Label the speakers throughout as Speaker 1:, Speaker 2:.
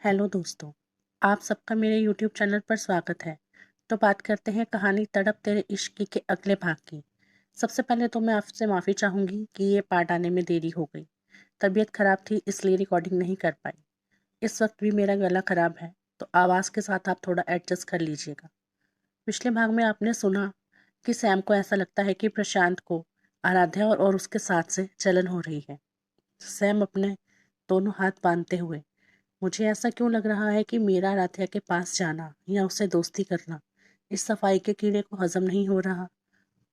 Speaker 1: Hello दोस्तों, आप सबका मेरे यूट्यूब चैनल पर स्वागत है। तो बात करते हैं कहानी तड़प तेरे इश्क के अगले भाग की। सबसे पहले तो मैं आपसे माफ़ी चाहूँगी कि ये पार्ट आने में देरी हो गई। तबीयत ख़राब थी इसलिए रिकॉर्डिंग नहीं कर पाई। इस वक्त भी मेरा गला ख़राब है तो आवाज़ के साथ आप थोड़ा एडजस्ट कर लीजिएगा। पिछले भाग में आपने सुना कि सैम को ऐसा लगता है कि प्रशांत को आराध्या और उसके साथ से जलन हो रही है। सैम अपने दोनों हाथ बांधते हुए, मुझे ऐसा क्यों लग रहा है कि मेरा राधिया के पास जाना या उससे दोस्ती करना इस सफाई के कीड़े को हजम नहीं हो रहा।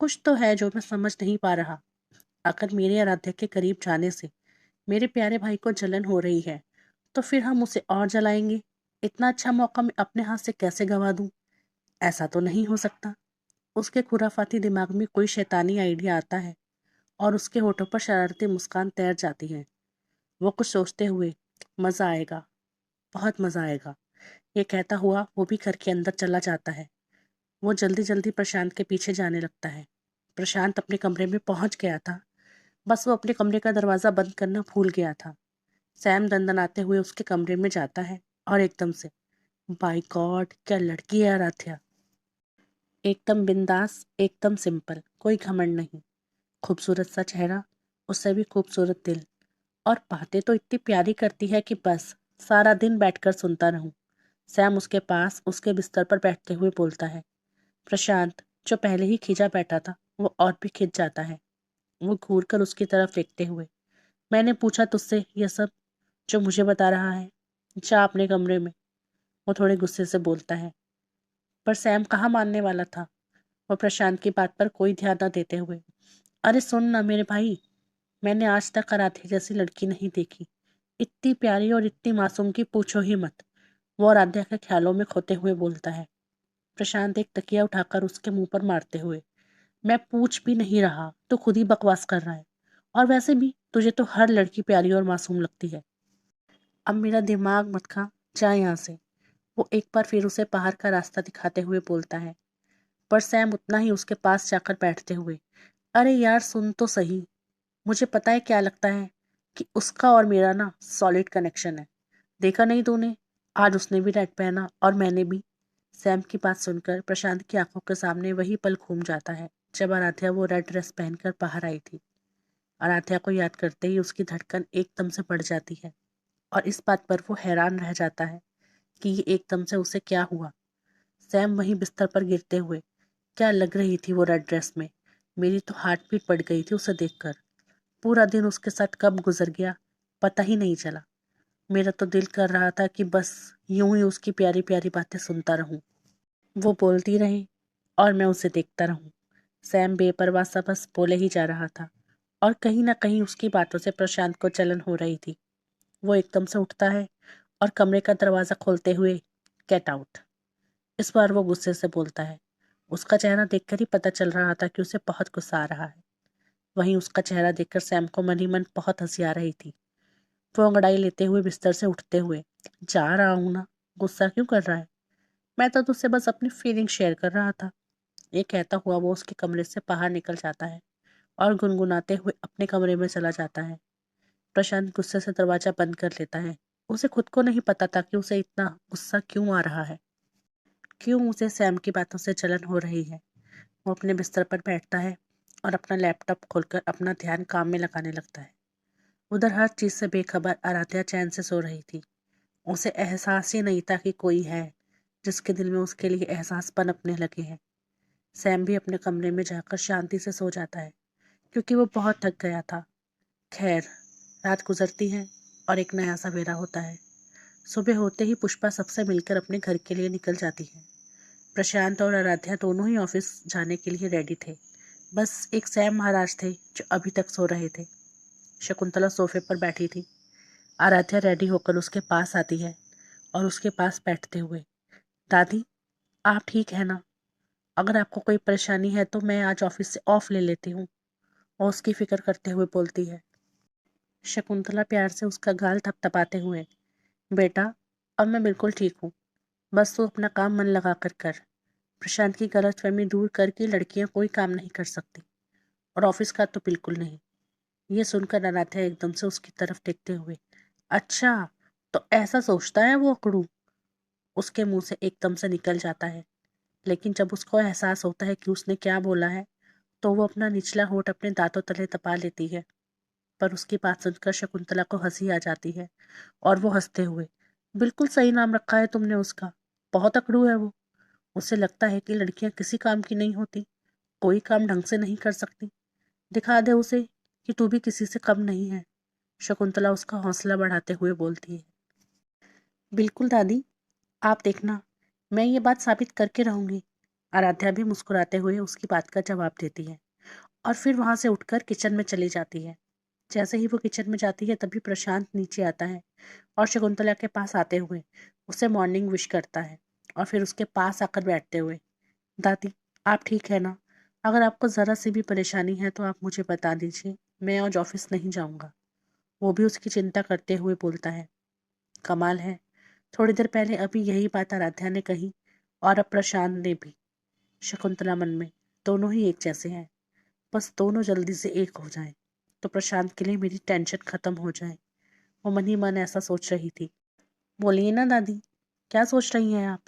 Speaker 1: कुछ तो है जो मैं समझ नहीं पा रहा। अगर मेरे आराध्या के करीब जाने से मेरे प्यारे भाई को जलन हो रही है तो फिर हम उसे और जलाएंगे। इतना अच्छा मौका मैं अपने हाथ से कैसे गंवा दूं? ऐसा तो नहीं हो सकता। उसके खुराफाती दिमाग में कोई शैतानी आइडिया आता है और उसके होठों पर शरारती मुस्कान तैर जाती है। वो कुछ सोचते हुए, मज़ा आएगा, बहुत मज़ा आएगा, ये कहता हुआ वो भी घर के अंदर चला जाता है। वो जल्दी जल्दी प्रशांत के पीछे जाने लगता है। प्रशांत अपने कमरे में पहुंच गया था। बस वो अपने कमरे का दरवाज़ा बंद करना भूल गया था। सैम दंदनाते हुए उसके कमरे में जाता है और एकदम से, बाय गॉड क्या लड़की है आराध्या। एकदम बिंदास, एकदम सिंपल, कोई घमंड नहीं। खूबसूरत सा चेहरा, उससे भी खूबसूरत दिल, और बातें तो इतनी प्यारी करती है कि बस सारा दिन बैठकर सुनता रहूं। सैम उसके पास उसके बिस्तर पर बैठते हुए बोलता है। प्रशांत, जो पहले ही खींचा बैठा था, वो और भी खिंच जाता है। वो घूर कर उसकी तरफ देखते हुए, मैंने पूछा तुझसे ये सब जो मुझे बता रहा है? जा अपने कमरे में, वो थोड़े गुस्से से बोलता है। पर सैम कहाँ मानने वाला था। वो प्रशांत की बात पर कोई ध्यान न देते हुए, अरे सुन ना मेरे भाई, मैंने आज तक आराध्या जैसी लड़की नहीं देखी। इतनी प्यारी और इतनी मासूम की पूछो ही मत। वो आराध्या के ख्यालों में खोते हुए बोलता है। प्रशांत एक तकिया उठाकर उसके मुंह पर मारते हुए, मैं पूछ भी नहीं रहा तो खुद ही बकवास कर रहा है। और वैसे भी तुझे तो हर लड़की प्यारी और मासूम लगती है। अब मेरा दिमाग मत खा, जा यहाँ से। वो एक बार फिर उसे बाहर का रास्ता दिखाते हुए बोलता है। पर सैम उतना ही उसके पास जाकर बैठते हुए, अरे यार सुन तो सही। मुझे पता है क्या लगता है कि उसका और मेरा ना सॉलिड कनेक्शन है। देखा नहीं तूने, आज उसने भी रेड पहना और मैंने भी। सैम की बात सुनकर प्रशांत की आंखों के सामने वही पल घूम जाता है जब आराध्या वो रेड ड्रेस पहनकर बाहर आई थी। आराध्या को याद करते ही उसकी धड़कन एकदम से बढ़ जाती है और इस बात पर वो हैरान रह जाता है कि ये एकदम से उसे क्या हुआ। सैम वहीं बिस्तर पर गिरते हुए, क्या लग रही थी वो रेड ड्रेस में। मेरी तो हार्ट बीट बढ़ गई थी उसे देखकर। पूरा दिन उसके साथ कब गुजर गया पता ही नहीं चला। मेरा तो दिल कर रहा था कि बस यूं ही उसकी प्यारी प्यारी बातें सुनता रहूं, वो बोलती रही और मैं उसे देखता रहूं। सैम बेपरवाह सा बस बोले ही जा रहा था और कहीं ना कहीं उसकी बातों से प्रशांत को जलन हो रही थी। वो एकदम से उठता है और कमरे का दरवाजा खोलते हुए, गेट आउट। इस बार वो गुस्से से बोलता है। उसका चेहरा देखकर ही पता चल रहा था कि उसे बहुत गुस्सा आ रहा है। वहीं उसका चेहरा देखकर सैम को मन ही मन बहुत हंसी आ रही थी। वो अंगड़ाई लेते हुए बिस्तर से उठते हुए, जा रहा हूं ना, गुस्सा क्यों कर रहा है? मैं तो तुझसे बस अपनी फीलिंग शेयर कर रहा था। ये कहता हुआ वो उसके कमरे से बाहर निकल जाता है और गुनगुनाते हुए अपने कमरे में चला जाता है। प्रशांत गुस्से से दरवाजा बंद कर लेता है। उसे खुद को नहीं पता था कि उसे इतना गुस्सा क्यों आ रहा है, क्यों उसे सैम की बातों से जलन हो रही है। वो अपने बिस्तर पर बैठता है और अपना लैपटॉप खोलकर अपना ध्यान काम में लगाने लगता है। उधर हर चीज से बेखबर आराध्या चैन से सो रही थी। उसे एहसास ही नहीं था कि कोई है जिसके दिल में उसके लिए एहसास पनपने लगे हैं। सैम भी अपने कमरे में जाकर शांति से सो जाता है क्योंकि वो बहुत थक गया था। खैर, रात गुजरती है और एक नया सवेरा होता है। सुबह होते ही पुष्पा सबसे मिलकर अपने घर के लिए निकल जाती है। प्रशांत और आराध्या दोनों ही ऑफिस जाने के लिए रेडी थे। बस एक सैम महाराज थे जो अभी तक सो रहे थे। शकुंतला सोफे पर बैठी थी। आराध्या रेडी होकर उसके पास आती है और उसके पास बैठते हुए, दादी, आप ठीक है ना? अगर आपको कोई परेशानी है तो मैं आज ऑफिस से ऑफ ले लेती हूँ, और उसकी फिक्र करते हुए बोलती है। शकुंतला प्यार से उसका गाल थपथपाते हुए, बेटा, अब मैं बिल्कुल ठीक हूँ। बस तू अपना काम मन लगा कर कर। प्रशांत की गलतफहमी दूर करके लड़कियां कोई काम नहीं कर सकती, और ऑफिस का तो बिल्कुल नहीं। ये सुनकर आराध्या एकदम से उसकी तरफ देखते हुए, अच्छा, तो ऐसा सोचता है वो अकड़ू, उसके मुंह से एकदम से निकल जाता है। लेकिन जब उसको एहसास होता है कि उसने क्या बोला है, तो वो अपना निचला होठ अपने दांतों तले दबा लेती है। पर उसकी बात सुनकर शकुंतला को हंसी आ जाती है और वो हंसते हुए, बिल्कुल सही नाम रखा है तुमने उसका, बहुत अकड़ू है वो। उसे लगता है कि लड़कियां किसी काम की नहीं होती, कोई काम ढंग से नहीं कर सकती। दिखा दे उसे कि तू भी किसी से कम नहीं है। शकुंतला उसका हौसला बढ़ाते हुए बोलती है। बिल्कुल दादी, आप देखना, मैं ये बात साबित करके रहूंगी। आराध्या भी मुस्कुराते हुए उसकी बात का जवाब देती है और फिर वहां से उठकर किचन में चली जाती है। जैसे ही वो किचन में जाती है तभी प्रशांत नीचे आता है और शकुंतला के पास आते हुए उसे मॉर्निंग विश करता है और फिर उसके पास आकर बैठते हुए, दादी, आप ठीक है ना? अगर आपको ज़रा सी भी परेशानी है तो आप मुझे बता दीजिए, मैं आज ऑफिस नहीं जाऊंगा। वो भी उसकी चिंता करते हुए बोलता है। कमाल है, थोड़ी देर पहले अभी यही बात आराध्या ने कही और अब प्रशांत ने भी। शकुंतला मन में, दोनों ही एक जैसे हैं, बस दोनों जल्दी से एक हो जाएं तो प्रशांत के लिए मेरी टेंशन खत्म हो जाए। वो मन ही मन ऐसा सोच रही थी। बोलिए ना दादी, क्या सोच रही हैं आप?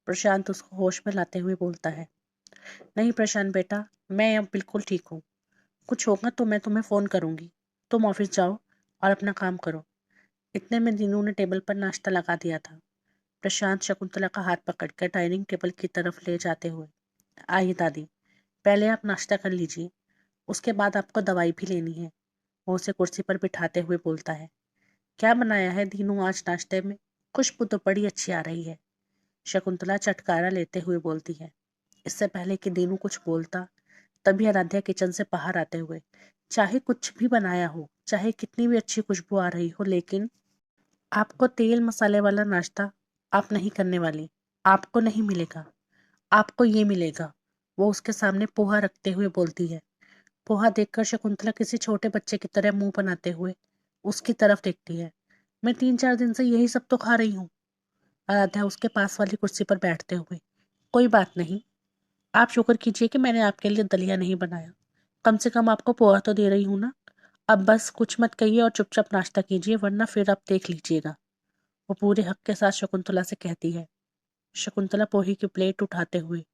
Speaker 1: प्रशांत उसको होश में लाते हुए बोलता है। नहीं प्रशांत बेटा, मैं अब बिल्कुल ठीक हूँ। कुछ होगा तो मैं तुम्हें फ़ोन करूँगी। तुम ऑफिस जाओ और अपना काम करो। इतने में दीनू ने टेबल पर नाश्ता लगा दिया था। प्रशांत शकुंतला का हाथ पकड़कर डाइनिंग टेबल की तरफ ले जाते हुए, आइए दादी, पहले आप नाश्ता कर लीजिए, उसके बाद आपको दवाई भी लेनी है। वो उसे कुर्सी पर बिठाते हुए बोलता है। क्या बनाया है दीनू आज नाश्ते में? खुशबू तो बड़ी अच्छी आ रही है। शकुंतला चटकारा लेते हुए बोलती है। इससे पहले कि दीनू कुछ बोलता, तभी आराध्या किचन से बाहर आते हुए, चाहे कुछ भी बनाया हो, चाहे कितनी भी अच्छी खुशबू आ रही हो, लेकिन आपको तेल मसाले वाला नाश्ता आप नहीं करने वाली। आपको नहीं मिलेगा, आपको ये मिलेगा। वो उसके सामने पोहा रखते हुए बोलती है। पोहा देखकर शकुंतला किसी छोटे बच्चे की तरह मुंह बनाते हुए उसकी तरफ देखती है। मैं 3-4 दिन से यही सब तो खा रही हूँ। आराध्या उसके पास वाली कुर्सी पर बैठते हुए, कोई बात नहीं, आप शुक्र कीजिए कि मैंने आपके लिए दलिया नहीं बनाया। कम से कम आपको पोहा तो दे रही हूँ ना। अब बस कुछ मत कहिए और चुपचाप नाश्ता कीजिए, वरना फिर आप देख लीजिएगा। वो पूरे हक के साथ शकुंतला से कहती है। शकुंतला पोहे की प्लेट उठाते हुए,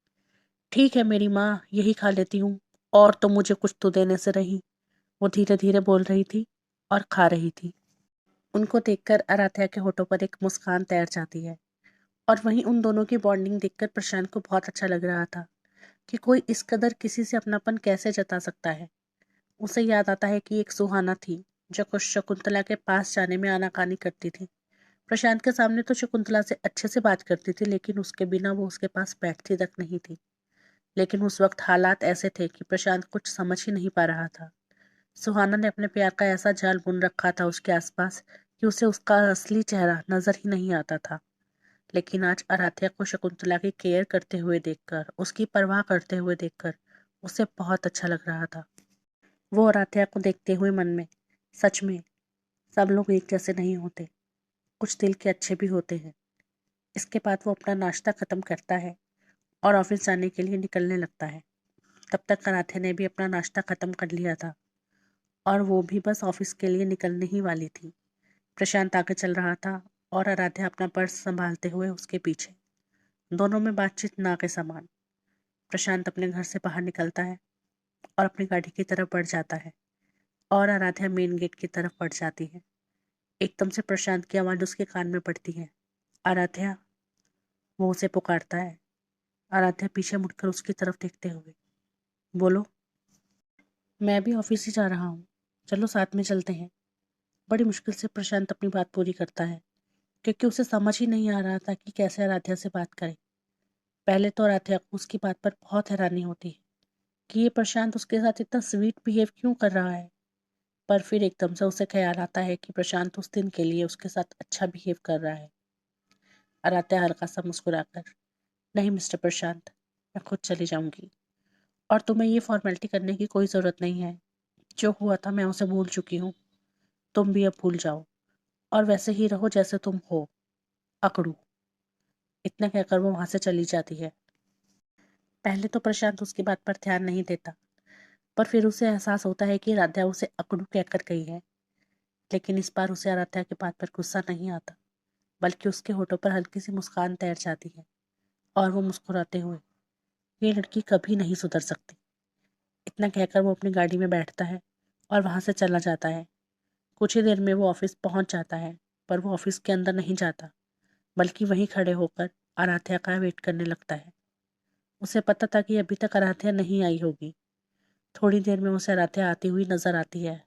Speaker 1: ठीक है मेरी माँ, यही खा लेती हूँ, और तो मुझे कुछ तो देने से रही। वो धीरे धीरे बोल रही थी और खा रही थी। उनको देखकर आराध्या के होठों पर एक मुस्कान तैर जाती है और वहीं उन दोनों की बॉन्डिंग देखकर प्रशांत को बहुत अच्छा लग रहा था कि कोई इस कदर किसी से अपनापन कैसे जता सकता है। उसे याद आता है कि एक सुहाना थी जो कुछ शकुंतला के पास जाने में आनाकानी करती थी। प्रशांत के सामने तो शकुंतला से अच्छे से बात करती थी, लेकिन उसके बिना वो उसके पास बैठती तक नहीं थी। लेकिन उस वक्त हालात ऐसे थे कि प्रशांत कुछ समझ ही नहीं पा रहा था। सुहाना ने अपने प्यार का ऐसा जाल बुन रखा था उसके आसपास कि उसे उसका असली चेहरा नजर ही नहीं आता था। लेकिन आज आराध्या को शकुंतला की केयर करते हुए देखकर, उसकी परवाह करते हुए देखकर उसे बहुत अच्छा लग रहा था। वो आराध्या को देखते हुए मन में, सच में सब लोग एक जैसे नहीं होते, कुछ दिल के अच्छे भी होते हैं। इसके बाद वो अपना नाश्ता खत्म करता है और ऑफिस जाने के लिए निकलने लगता है। तब तक आराध्या ने भी अपना नाश्ता खत्म कर लिया था और वो भी बस ऑफिस के लिए निकलने ही वाली थी। प्रशांत आगे चल रहा था और आराध्या अपना पर्स संभालते हुए उसके पीछे। दोनों में बातचीत ना के समान। प्रशांत अपने घर से बाहर निकलता है और अपनी गाड़ी की तरफ बढ़ जाता है और आराध्या मेन गेट की तरफ बढ़ जाती है। एकदम से प्रशांत की आवाज़ उसके कान में पड़ती है। आराध्या। वो उसे पुकारता है। आराध्या पीछे मुड़कर उसकी तरफ देखते हुए, बोलो। मैं भी ऑफिस ही जा रहा हूँ, चलो साथ में चलते हैं। बड़ी मुश्किल से प्रशांत अपनी बात पूरी करता है, क्योंकि उसे समझ ही नहीं आ रहा था कि कैसे आराध्या से बात करे। पहले तो आराध्या को उसकी बात पर बहुत हैरानी होती है कि ये प्रशांत उसके साथ इतना स्वीट बिहेव क्यों कर रहा है। पर फिर एकदम से उसे ख्याल आता है कि प्रशांत उस दिन के लिए उसके साथ अच्छा बिहेव कर रहा है। आराध्या हल्का सा मुस्कुराकर, नहीं मिस्टर प्रशांत, मैं खुद चली जाऊंगी और तुम्हें ये फॉर्मेलिटी करने की कोई ज़रूरत नहीं है। जो हुआ था मैं उसे भूल चुकी हूँ। तुम भी अब भूल जाओ और वैसे ही रहो जैसे तुम हो, अकड़ू। इतना कहकर वो वहां से चली जाती है। पहले तो प्रशांत उसकी बात पर ध्यान नहीं देता, पर फिर उसे एहसास होता है कि आराध्या उसे अकड़ू कहकर गई है। लेकिन इस बार उसे आराध्या की बात पर गुस्सा नहीं आता। बल्कि उसके होठों पर हल्की सी मुस्कान तैर जाती है और वो मुस्कुराते हुए, ये लड़की कभी नहीं सुधर सकती, इतना कहकर वो अपनी गाड़ी में बैठता है और वहाँ से चला जाता है। कुछ ही देर में वो ऑफिस पहुँच जाता है, पर वो ऑफिस के अंदर नहीं जाता, बल्कि वहीं खड़े होकर आराध्या का वेट करने लगता है। उसे पता था कि अभी तक आराध्या नहीं आई होगी। थोड़ी देर में उसे आराध्या आती हुई नजर आती है।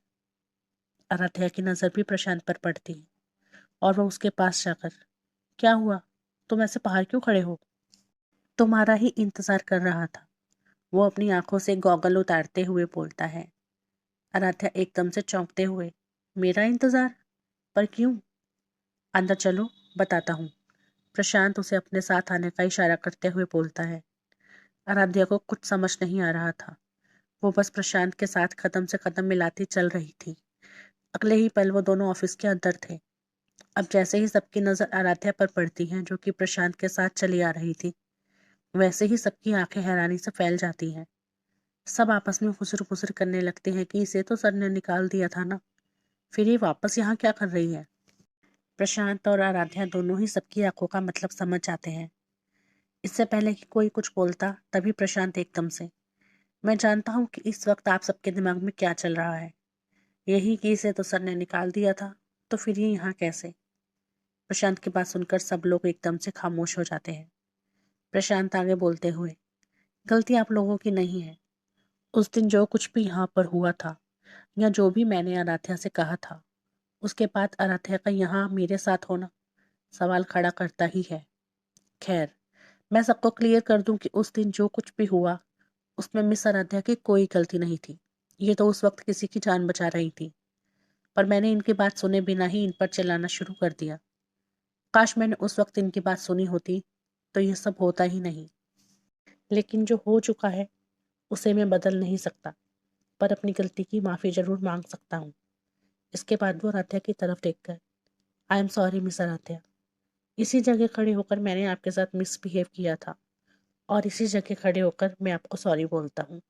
Speaker 1: आराध्या की नज़र भी प्रशांत पर पड़ती है और वह उसके पास जाकर, क्या हुआ, तुम ऐसे बाहर क्यों खड़े हो? तुम्हारा ही इंतजार कर रहा था, वो अपनी आंखों से गॉगल उतारते हुए बोलता है। आराध्या एकदम से चौंकते हुए, मेरा इंतजार? पर क्यों? अंदर चलो, बताता हूँ। प्रशांत उसे अपने साथ आने का इशारा करते हुए बोलता है। आराध्या को कुछ समझ नहीं आ रहा था। वो बस प्रशांत के साथ कदम से कदम मिलाती चल रही थी। अगले ही पल वो दोनों ऑफिस के अंदर थे। अब जैसे ही सबकी नजर आराध्या पर पड़ती है, जो कि प्रशांत के साथ चली आ रही थी, वैसे ही सबकी आंखें हैरानी से फैल जाती हैं। सब आपस में फुसर-फुसर करने लगते हैं कि इसे तो सर ने निकाल दिया था ना, फिर ये वापस यहाँ क्या कर रही है? प्रशांत और आराध्या दोनों ही सबकी आंखों का मतलब समझ जाते हैं। इससे पहले कि कोई कुछ बोलता, तभी प्रशांत एकदम से, मैं जानता हूँ कि इस वक्त आप सबके दिमाग में क्या चल रहा है। यही कि इसे तो सर ने निकाल दिया था, तो फिर ये यहाँ कैसे? प्रशांत की बात सुनकर सब लोग एकदम से खामोश हो जाते हैं। प्रशांत आगे बोलते हुए, गलती आप लोगों की नहीं है। उस दिन जो कुछ भी यहाँ पर हुआ था, या जो भी मैंने आराध्या से कहा था, उसके बाद आराध्या का यहाँ मेरे साथ होना सवाल खड़ा करता ही है। खैर, मैं सबको क्लियर कर दूं कि उस दिन जो कुछ भी हुआ, उसमें मिस आराध्या की कोई गलती नहीं थी। ये तो उस वक्त किसी की जान बचा रही थी, पर मैंने इनकी बात सुने बिना ही इन पर चिल्लाना शुरू कर दिया। काश मैंने उस वक्त इनकी बात सुनी होती, तो ये सब होता ही नहीं। लेकिन जो हो चुका है, उसे मैं बदल नहीं सकता, पर अपनी गलती की माफ़ी ज़रूर मांग सकता हूँ। इसके बाद वो आराध्या की तरफ देखकर, I am sorry miss Aaradhya. इसी जगह खड़े होकर मैंने आपके साथ मिसबिहेव किया था, और इसी जगह खड़े होकर मैं आपको सॉरी बोलता हूँ।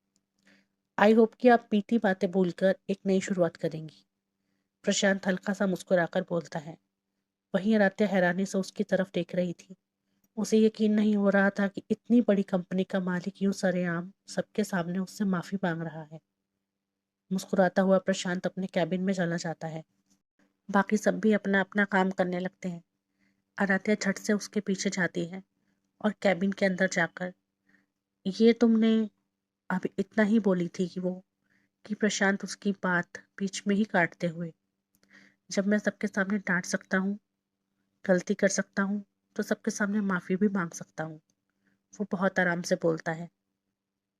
Speaker 1: आई होप कि आप बीती बातें भूलकर एक नई शुरुआत करेंगी। प्रशांत हल्का सा मुस्कुराकर बोलता है। वहीं आराध्या हैरानी से उसकी तरफ देख रही थी। उसे यकीन नहीं हो रहा था कि इतनी बड़ी कंपनी का मालिक यूं सरेआम सबके सामने उससे माफी मांग रहा है। मुस्कुराता हुआ प्रशांत अपने कैबिन में चला जाता है। बाकी सब भी अपना अपना काम करने लगते हैं। आराध्या झट से उसके पीछे जाती है और कैबिन के अंदर जाकर, ये तुमने अब इतना ही बोली थी कि प्रशांत उसकी बात बीच में ही काटते हुए, जब मैं सबके सामने डांट सकता हूँ, गलती कर सकता हूँ, तो सबके सामने माफी भी मांग सकता हूँ। वो बहुत आराम से बोलता है।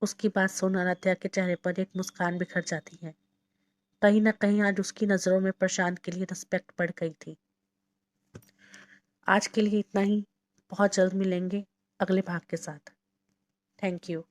Speaker 1: उसकी बात सुन आराध्या के चेहरे पर एक मुस्कान बिखर जाती है। कहीं ना कहीं आज उसकी नजरों में प्रशांत के लिए रिस्पेक्ट बढ़ गई थी। आज के लिए इतना ही। बहुत जल्द मिलेंगे अगले भाग के साथ। Thank you.